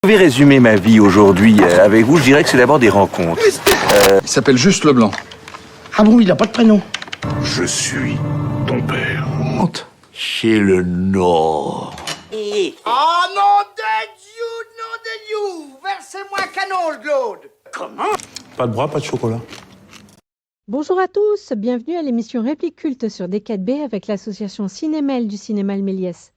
Je vais résumer ma vie aujourd'hui avec vous, je dirais que c'est d'abord des rencontres. Il s'appelle Juste Leblanc. Ah bon, il n'a pas de prénom? Je suis ton père. Honte. Chez le Nord. Ah non de Dieu, versez-moi un canon, Claude. Comment? Pas de bras, pas de chocolat. Bonjour à tous, bienvenue à l'émission Réplique Culte sur D4B avec l'association Cinémel du Cinéma Le Méliès.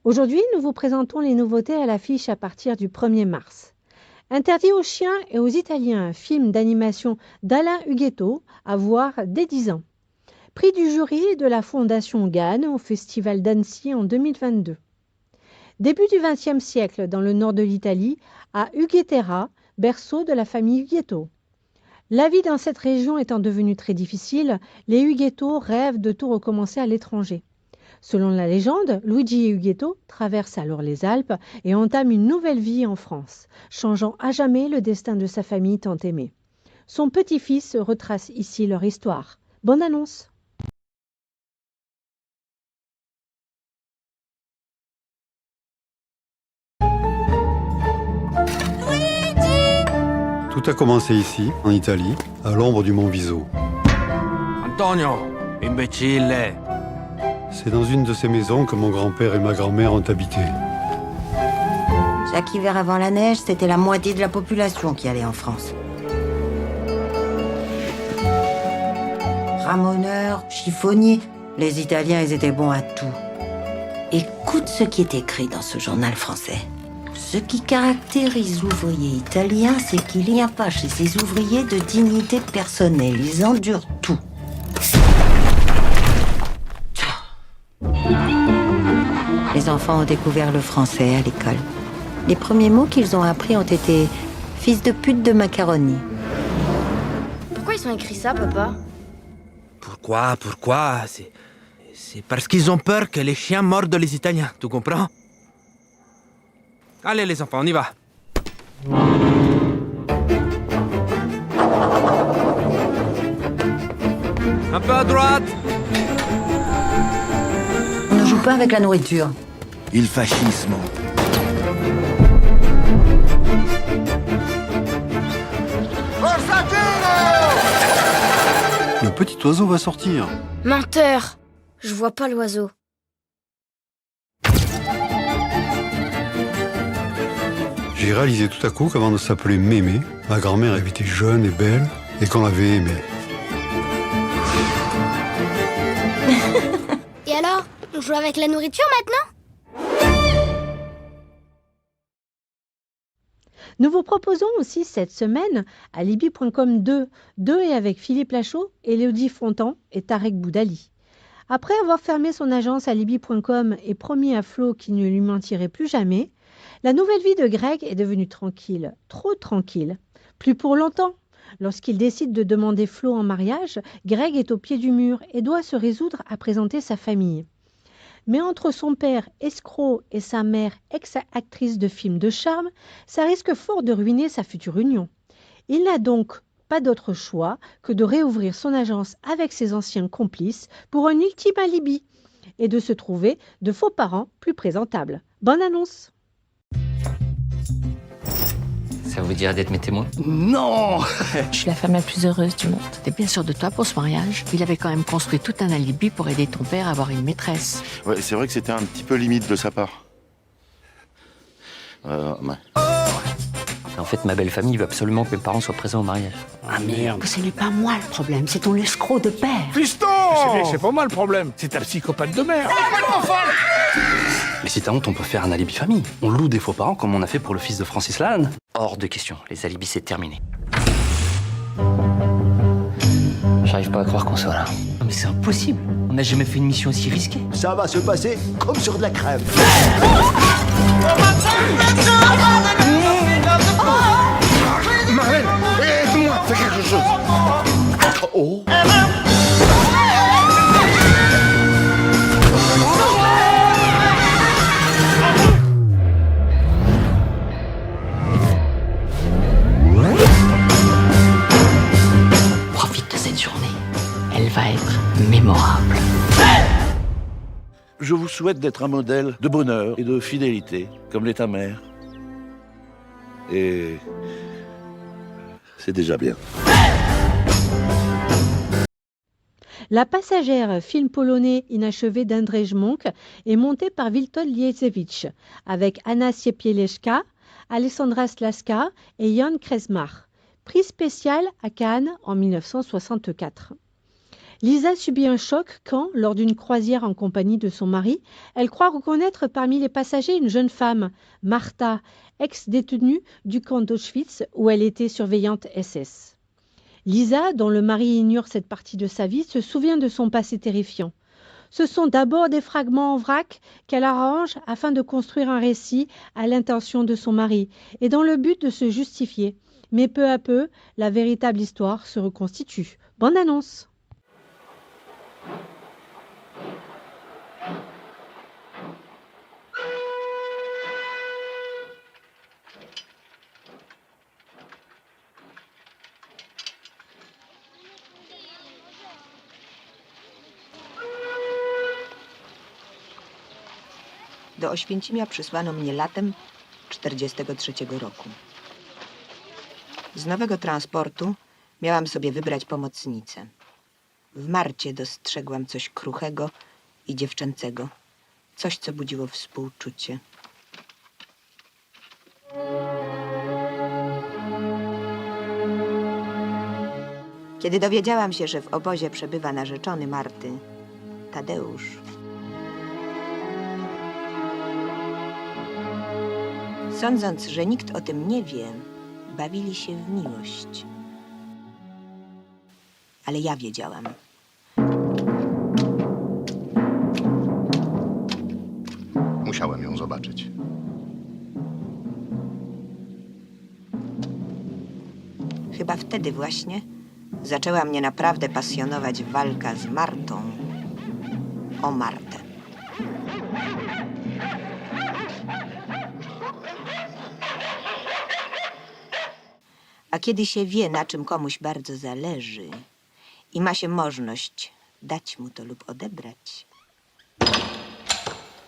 Aujourd'hui, nous vous présentons les nouveautés à l'affiche à partir du 1er mars. Interdit aux chiens et aux Italiens, un film d'animation d'Alain Huguetto à voir dès 10 ans. Prix du jury de la Fondation Gane au Festival d'Annecy en 2022. Début du XXe siècle, dans le nord de l'Italie, à Huguetera, berceau de la famille Huguetto. La vie dans cette région étant devenue très difficile, les Huguetto rêvent de tout recommencer à l'étranger. Selon la légende, Luigi Huguetto traverse alors les Alpes et entame une nouvelle vie en France, changeant à jamais le destin de sa famille tant aimée. Son petit-fils retrace ici leur histoire. Bonne annonce! Tout a commencé ici, en Italie, à l'ombre du mont Viso. Antonio, imbécile. C'est dans une de ces maisons que mon grand-père et ma grand-mère ont habité. Chaque hiver avant la neige, c'était la moitié de la population qui allait en France. Ramoneurs, chiffonniers, les Italiens, ils étaient bons à tout. Écoute ce qui est écrit dans ce journal français. Ce qui caractérise l'ouvrier italien, c'est qu'il n'y a pas chez ces ouvriers de dignité personnelle. Ils endurent tout. Les enfants ont découvert le français à l'école. Les premiers mots qu'ils ont appris ont été « fils de pute de macaroni ». Pourquoi ils ont écrit ça, papa? Pourquoi? C'est parce qu'ils ont peur que les chiens mordent les Italiens, tu comprends? Allez les enfants, on y va. Un peu à droite. On ne joue pas avec la nourriture. Il fascisme. Le petit oiseau va sortir. Menteur! Je vois pas l'oiseau. J'ai réalisé tout à coup qu'avant de s'appeler Mémé, ma grand-mère avait été jeune et belle et qu'on l'avait aimée. Et alors? On joue avec la nourriture maintenant? Nous vous proposons aussi cette semaine à Libye.com 2 et avec Philippe Lachaud, Élodie Fontan et Tarek Boudali. Après avoir fermé son agence à Libye.com et promis à Flo qu'il ne lui mentirait plus jamais, la nouvelle vie de Greg est devenue tranquille, trop tranquille. Plus pour longtemps. Lorsqu'il décide de demander Flo en mariage, Greg est au pied du mur et doit se résoudre à présenter sa famille. Mais entre son père escroc et sa mère ex-actrice de films de charme, ça risque fort de ruiner sa future union. Il n'a donc pas d'autre choix que de réouvrir son agence avec ses anciens complices pour un ultime alibi et de se trouver de faux parents plus présentables. Bonne annonce! Ça vous dirait d'être mes témoins? Non. Je suis la femme la plus heureuse du monde. T'es bien sûr de toi pour ce mariage. Il avait quand même construit tout un alibi pour aider ton père à avoir une maîtresse. Ouais, c'est vrai que c'était un petit peu limite de sa part. Ouais. En fait, ma belle famille veut absolument que mes parents soient présents au mariage. Ah merde. Ce n'est pas moi le problème, c'est ton escroc de père. Fiston! C'est pas moi le problème, c'est ta psychopathe de mère. Mais si t'as honte, on peut faire un alibi famille. On loue des faux parents comme on a fait pour le fils de Francis Lalanne. Hors de question, les alibis c'est terminé. J'arrive pas à croire qu'on soit là. Non mais c'est impossible. On n'a jamais fait une mission aussi risquée. Ça va se passer comme sur de la crème. Marlène, aide-moi, fais quelque chose. Oh. Profite de cette journée. Elle va être mémorable. Je vous souhaite d'être un modèle de bonheur et de fidélité, comme l'est ta mère. Et c'est déjà bien. La Passagère, film polonais inachevé d'Andrzej Monk, est monté par Witold Liesiewicz, avec Anna Siepielewska, Alessandra Slaska et Jan Kresmar. Prix spécial à Cannes en 1964. Lisa subit un choc quand, lors d'une croisière en compagnie de son mari, elle croit reconnaître parmi les passagers une jeune femme, Martha, ex-détenue du camp d'Auschwitz où elle était surveillante SS. Lisa, dont le mari ignore cette partie de sa vie, se souvient de son passé terrifiant. Ce sont d'abord des fragments en vrac qu'elle arrange afin de construire un récit à l'intention de son mari et dans le but de se justifier. Mais peu à peu, la véritable histoire se reconstitue. Bonne annonce! Do Oświęcimia przysłano mnie latem 1943 roku. Z nowego transportu miałam sobie wybrać pomocnicę. W Marcie dostrzegłam coś kruchego i dziewczęcego. Coś, co budziło współczucie. Kiedy dowiedziałam się, że w obozie przebywa narzeczony Marty, Tadeusz, sądząc, że nikt o tym nie wie, bawili się w miłość. Ale ja wiedziałam. Musiałem ją zobaczyć. Chyba wtedy właśnie zaczęła mnie naprawdę pasjonować walka z Martą o Martę. A kiedy się wie, na czym komuś bardzo zależy i ma się możliwość dać mu to lub odebrać,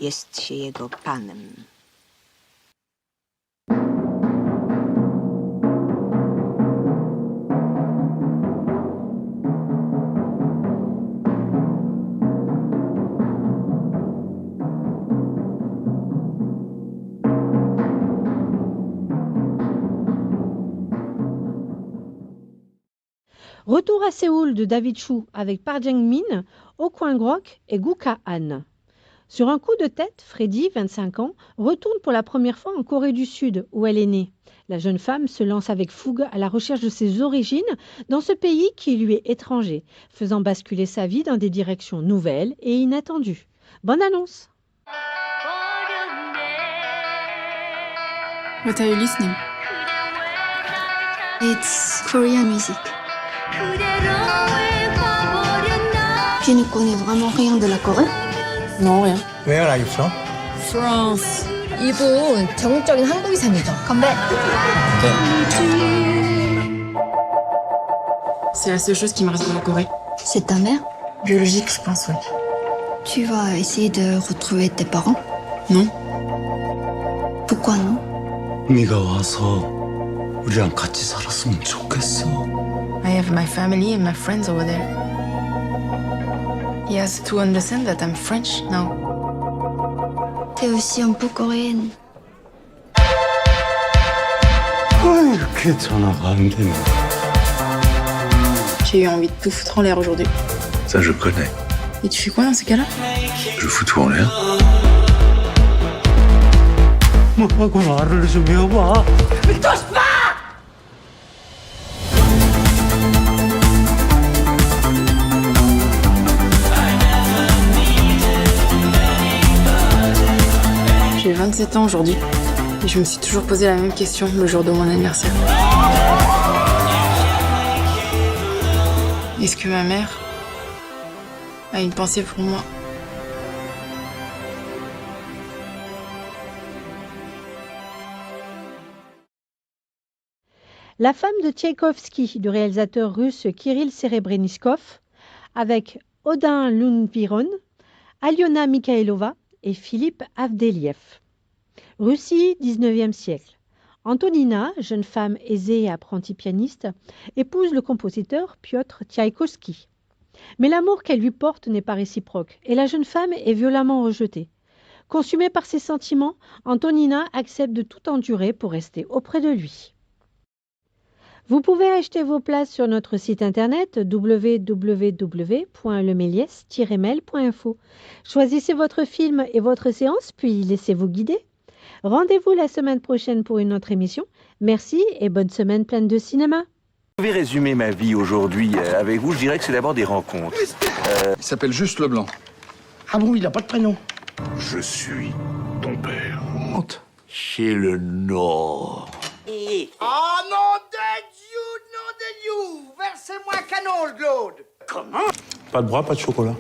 jest się jego panem. Retour à Séoul de David Chou avec Park Jang-min, Oh Kwang-rok et Gu Ka-han. Sur un coup de tête, Freddy, 25 ans, retourne pour la première fois en Corée du Sud, où elle est née. La jeune femme se lance avec fougue à la recherche de ses origines dans ce pays qui lui est étranger, faisant basculer sa vie dans des directions nouvelles et inattendues. Bonne annonce! What are you listening? It's Korean music. Tu ne connais vraiment rien de la Corée? Non, rien. Where are you from? France. 이분 전국적인 한국이상이죠. 컴백. C'est la seule chose qui me reste de la Corée. C'est ta mère? Biologique, je pense, oui. Tu vas essayer de retrouver tes parents? Non. Pourquoi non? 네가 와서 우리랑 같이 살았으면 좋겠어. I have my family and my friends over there. He has to understand that I'm French now. T'es aussi un peu coréenne. 왜 이렇게 전화가 안 되나? J'ai eu envie de tout foutre en l'air aujourd'hui. Ça, je connais. Et tu fais quoi dans ces cas-là? Je fous tout en l'air. 뭐하고 말을 좀 해봐. J'ai 27 ans aujourd'hui. Et je me suis toujours posé la même question le jour de mon anniversaire. Est-ce que ma mère a une pensée pour moi? La femme de Tchaïkovski, du réalisateur russe Kirill Serebreniskov, avec Odin Lundviron, Aliona Mikhailova et Philippe Avdeliev. Russie, 19e siècle. Antonina, jeune femme aisée et apprentie pianiste, épouse le compositeur Piotr Tchaïkovski. Mais l'amour qu'elle lui porte n'est pas réciproque et la jeune femme est violemment rejetée. Consumée par ses sentiments, Antonina accepte de tout endurer pour rester auprès de lui. Vous pouvez acheter vos places sur notre site internet www.leméliès-mail.info. Choisissez votre film et votre séance, puis laissez-vous guider. Rendez-vous la semaine prochaine pour une autre émission. Merci et bonne semaine pleine de cinéma. Je vais résumer ma vie aujourd'hui avec vous, je dirais que c'est d'abord des rencontres. Il s'appelle Juste Leblanc. Ah bon, il a pas de prénom. Je suis ton père. Honte. Chez le Nord. Oh non de Dieu, Versez-moi un canon, Claude. Comment? Pas de bras, pas de chocolat.